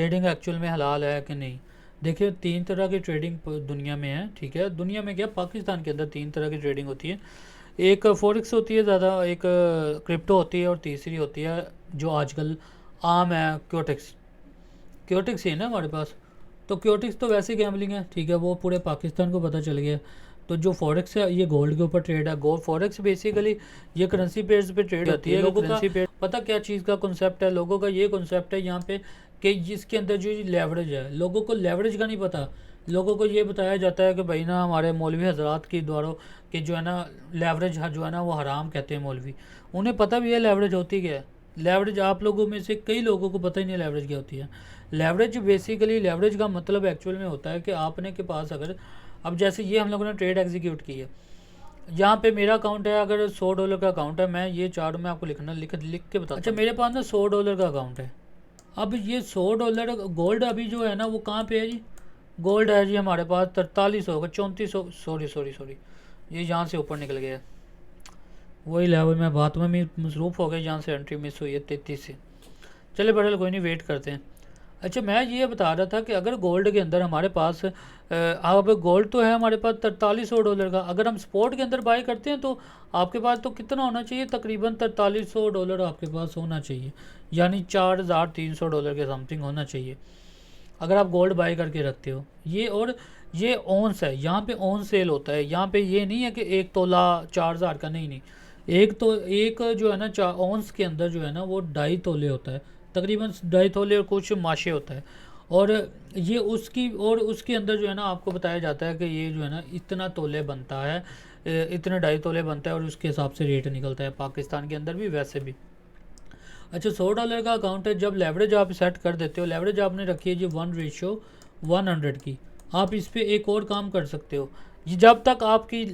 Trading actual में हलाल है कि नहीं। देखिए, तीन तरह की ट्रेडिंग दुनिया में है, ठीक है। दुनिया में क्या, पाकिस्तान के अंदर तीन तरह की ट्रेडिंग होती है। एक फॉरेक्स होती है ज़्यादा, एक क्रिप्टो होती है, और तीसरी होती है जो आजकल आम है, क्योटेक्स। क्योटिक्स ही है ना हमारे पास। तो क्योटिक्स तो वैसे गैम्बलिंग है, ठीक है, वो पूरे पाकिस्तान को पता चल गया। तो जो फॉरेक्स है ये गोल्ड के ऊपर ट्रेड है। गोल्ड फॉरेक्स बेसिकली ये करेंसी पेयर्स पे ट्रेड होती है। लोगों का पता क्या चीज़ का कॉन्सेप्ट है, लोगों का ये कॉन्सेप्ट है यहाँ पे कि जिसके अंदर जो लेवरेज है, लोगों को लेवरेज का नहीं पता। लोगों को ये बताया जाता है कि भाई ना हमारे मौलवी हजरात के द्वारा कि जो है ना लेवरेज जो है ना वो हराम कहते हैं मौलवी। उन्हें पता भी है लेवरेज होती क्या है। लेवरेज आप लोगों में से कई लोगों को पता ही नहीं लेवरेज क्या होती है। लेवरेज बेसिकली, लेवरेज का मतलब एक्चुअल में होता है कि आपने के पास अगर, अब जैसे ये हम लोगों ने ट्रेड एग्जीक्यूट की है, यहाँ पे मेरा अकाउंट है, अगर $100 का अकाउंट है, मैं ये चार्ट में आपको लिख के बताता हूँ। अच्छा, मेरे पास ना $100 का अकाउंट है। अब ये $100 गोल्ड अभी जो है ना वो कहाँ पे है जी। गोल्ड है जी हमारे पास 4300 का, 3400, सॉरी सॉरी सॉरी, ये यहाँ से ऊपर निकल गया। वही लेवल में बात में मसरूफ़ हो गया, यहाँ से एंट्री मिस हुई है 33 से। चले बड़े कोई नहीं, वेट करते हैं। अच्छा, मैं ये बता रहा था कि अगर गोल्ड के अंदर हमारे पास अब गोल्ड तो है हमारे पास $4300 का, अगर हम स्पॉट के अंदर बाई करते हैं तो आपके पास तो कितना होना चाहिए, तकरीबन $4300 आपके पास होना चाहिए, यानी $4300 के समथिंग होना चाहिए अगर आप गोल्ड बाई करके रखते हो ये। और ये ऑन्स है, यहाँ पे ऑन सेल होता है। यहाँ पे ये नहीं है कि एक तोला 4000 का, नहीं नहीं। एक जो है ना ऑन्स के अंदर जो है ना वो 2.5 तोले होता है, तकरीबन 2.5 तोले और कुछ माशे होता है। और ये उसकी, और उसके अंदर जो है ना आपको बताया जाता है कि ये जो है ना इतना तोले बनता है, इतने 2.5 तोले बनता है, और उसके हिसाब से रेट निकलता है पाकिस्तान के अंदर भी, वैसे भी। अच्छा, $100 का अकाउंट है, जब लेवरेज आप सेट कर देते हो, लेवरेज आपने रखी है जी 1:100 की। आप इस पर एक और काम कर सकते हो, जब तक आपकी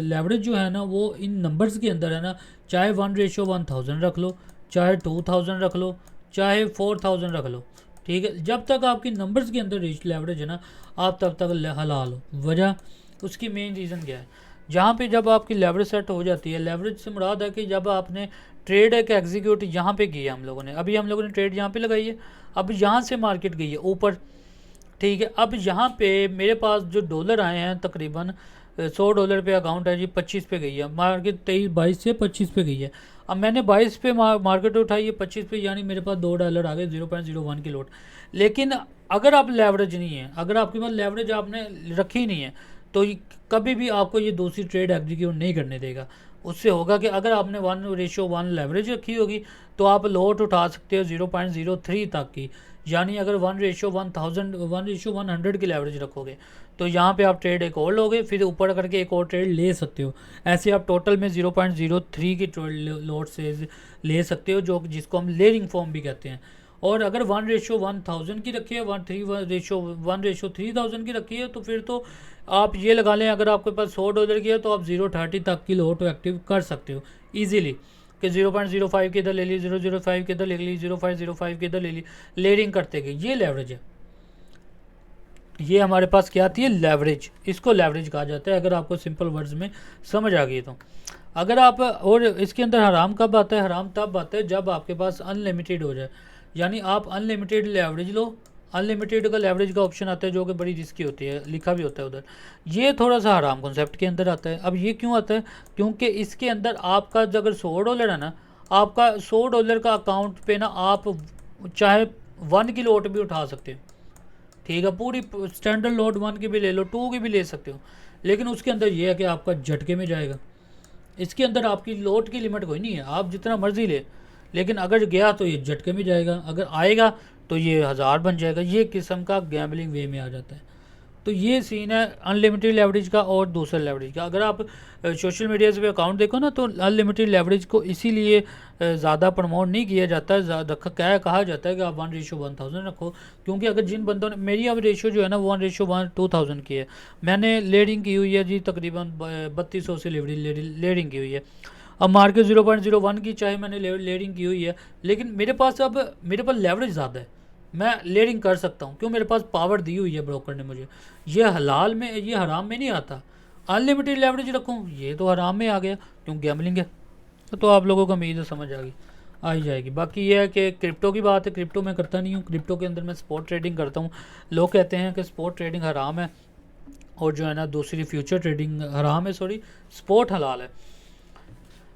लेवरेज जो है ना वो इन नंबर्स के अंदर है ना, चाहे 1:1000 रख लो, चाहे 2000 रख लो, चाहे 4000 रख लो, ठीक है, जब तक आपकी नंबर्स के अंदर लेवरेज है ना, आप तब तक हलाल हो। वजह, उसकी मेन रीज़न क्या है, जहाँ पे जब आपकी लेवरेज सेट हो जाती है, लेवरेज से मुराद है कि जब आपने ट्रेड एक एग्जीक्यूट यहाँ पे किया हम लोगों ने, अभी हम लोगों ने ट्रेड यहाँ पे लगाई है, अब यहाँ से मार्केट गई है ऊपर, ठीक है। अब यहाँ पे मेरे पास जो डॉलर आए हैं तकरीबन $100 पे अकाउंट है जी, 25 पे गई है मार्केट, 22 से 25 पे गई है। अब मैंने 22 पे मार्केट उठाई है 25 पे, यानी मेरे पास $2 आ गए, 0.01 की लोट। लेकिन अगर आप लेवरेज नहीं है, अगर आपके पास लेवरेज आपने रखी नहीं है, तो कभी भी आपको ये दूसरी ट्रेड एग्जीक्यूट नहीं करने देगा। उससे होगा कि अगर आपने 1:1 लेवरेज रखी होगी तो आप लोट उठा सकते हो 0.03 तक की, यानी अगर 1:100 की लेवरेज रखोगे तो यहाँ पे आप ट्रेड एक और लोगे, फिर ऊपर करके एक और ट्रेड ले सकते हो। ऐसे आप टोटल में 0.03 की लोट से ले सकते हो, जो जिसको हम लेयरिंग फॉर्म भी कहते हैं। और अगर 1:1000 की रखी है, 1:3000 की रखी है, तो फिर तो आप ये लगा लें, अगर आपके पास $100 की है तो आप 0.30 तक की लोट एक्टिव कर सकते हो ईजिली, कि 0.05 के इधर ले ली, 0.05 के इधर ले ली, 0.05 के इधर ले ली, लेयरिंग करते गए। ये लेवरेज है, ये हमारे पास क्या आती है, लेवरेज। इसको लेवरेज कहा जाता है, अगर आपको सिंपल वर्ड्स में समझ आ गई तो। अगर आप, और इसके अंदर हराम कब आता है, हराम तब आता है जब आपके पास अनलिमिटेड हो जाए, यानी आप अनलिमिटेड लेवरेज लो। अनलिमिटेड का लेवरेज का ऑप्शन आता है जो कि बड़ी रिस्की होती है, लिखा भी होता है उधर। ये थोड़ा सा हराम कॉन्सेप्ट के अंदर आता है। अब ये क्यों आता है, क्योंकि इसके अंदर आपका अगर $100 है ना, आपका $100 का अकाउंट पे ना आप चाहे 1 की लोट भी उठा सकते हो, ठीक है, पूरी स्टैंडर्ड लोड 1 की भी ले लो, 2 की भी ले सकते हो। लेकिन उसके अंदर ये है कि आपका झटके में जाएगा। इसके अंदर आपकी लोट की लिमिट कोई नहीं है, आप जितना मर्जी ले, लेकिन अगर गया तो ये झटके में जाएगा, अगर आएगा तो ये 1000 बन जाएगा। ये किस्म का गैम्बलिंग वे में आ जाता है। तो ये सीन है अनलिमिटेड लेवरेज का और दूसरे लेवरेज का। अगर आप सोशल मीडिया पे अकाउंट देखो ना, तो अनलिमिटेड लेवरेज को इसीलिए ज़्यादा प्रमोट नहीं किया जाता है, क्या कहा जाता है कि आप 1:1000 रखो, क्योंकि अगर जिन बंदों ने, मेरी अब रेशो जो है ना 1:2000 की है, मैंने लेयरिंग की हुई है जी, तकरीबन 3200 से लेयरिंग की हुई है। अब मार्केट 0.01 की चाहे मैंने लेयरिंग की हुई है, लेकिन मेरे पास लेवरेज ज़्यादा है, मैं लेयरिंग कर सकता हूँ, क्यों, मेरे पास पावर दी हुई है ब्रोकर ने मुझे। ये हलाल में, ये हराम में नहीं आता। अनलिमिटेड लेवरेज रखूँ, ये तो हराम में आ गया, क्यों, गैम्बलिंग है। तो आप लोगों को उम्मीद है समझ आ गई। आ ही जाएगी। बाकी ये है कि क्रिप्टो की बात है, क्रिप्टो मैं करता नहीं हूँ, क्रिप्टो के अंदर मैं स्पॉट ट्रेडिंग करता हूँ। लोग कहते हैं कि स्पॉट ट्रेडिंग हराम है, और जो है ना दूसरी फ्यूचर ट्रेडिंग हराम है, सॉरी स्पॉट हलाल है।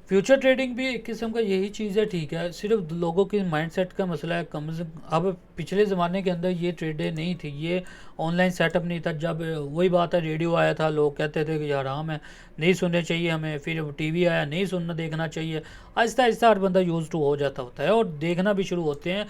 फ्यूचर ट्रेडिंग भी एक किस्म का यही चीज़ है, ठीक है, सिर्फ लोगों के माइंडसेट का मसला है। कम से अब पिछले ज़माने के अंदर ये ट्रेडें नहीं थी, ये ऑनलाइन सेटअप नहीं था। जब वही बात है, रेडियो आया था, लोग कहते थे कि ये हराम है, नहीं सुनने चाहिए हमें। फिर टीवी आया, नहीं सुनना देखना चाहिए। आहिस्ता आहिस्ता हर बंदा यूज़ टू हो जाता होता है और देखना भी शुरू होते हैं।